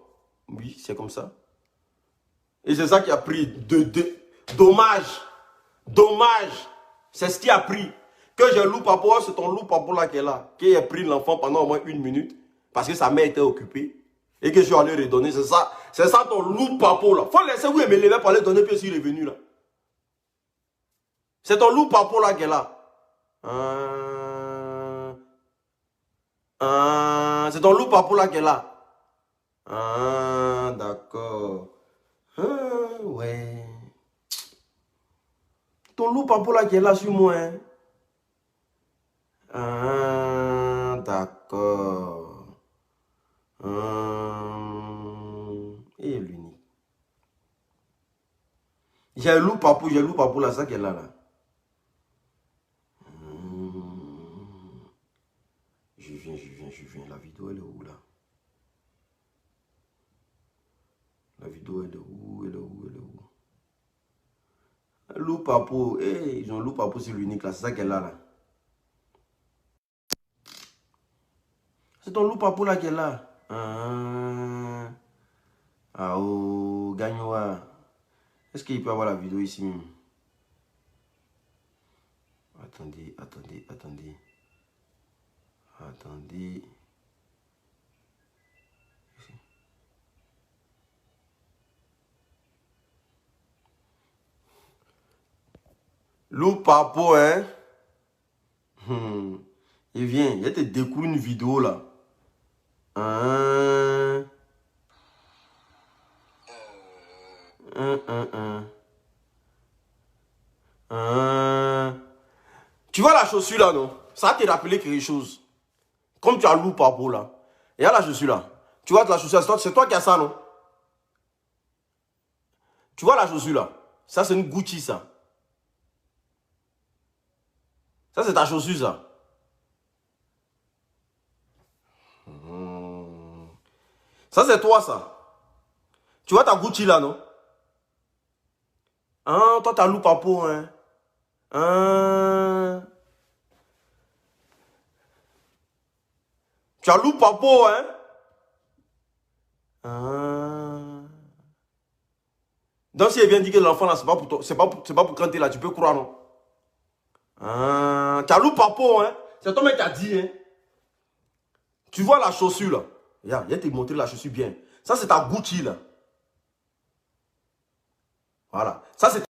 Oui, c'est comme ça. Et c'est ça qui a pris. Dommage. Dommage. C'est ce qui a pris. Que je loupe à c'est ton loup à là qui est là. Qui a pris l'enfant pendant au moins 1 minute. Parce que sa mère était occupée. Et que je suis allé redonner. C'est ça ton loup papo là. Faut laisser où il me levait pour aller donner puis s'il est venu là. C'est ton loup papo là qui est là. C'est ton loup papo là qui est là. D'accord. Ouais. Ton loup papo là qui est là sur moi. Hein? D'accord. Et l'unique. J'ai un loup papo là, ça qui est là. Je viens. La vidéo, elle est où là? La vidéo, elle est où? Un loup papo. Hey, ils ont un loup papo sur l'unique là, c'est ça qu'elle a là. C'est ton loup papo là qui est là. Oh, Gagnoa. Est-ce qu'il peut avoir la vidéo ici même? Attendez. Loup papo, hein? Il vient, il te découvre une vidéo là. Tu vois la chaussure là, non? Ça va te rappeler quelque chose. Comme tu as loup papo là. Il y a la chaussure là. Tu vois la chaussure, c'est toi qui as ça, non? Tu vois la chaussure là? Ça, c'est une Gucci, ça. Ça, c'est ta chaussure, ça. Ça, c'est toi, ça. Tu vois ta Gucci, là, non? Toi, t'as loup papo, hein? Tu as loup papo, hein? Donc, si elle vient dire que l'enfant, là, c'est pas pour toi, c'est pas pour quand t'es là, tu peux croire, non? Tu as loup papo, hein? C'est toi mec qui a dit, hein? Tu vois la chaussure, là? Regarde, il va te montrer la chaussure bien. Ça, c'est ta Gucci, là. Voilà. Ça, c'est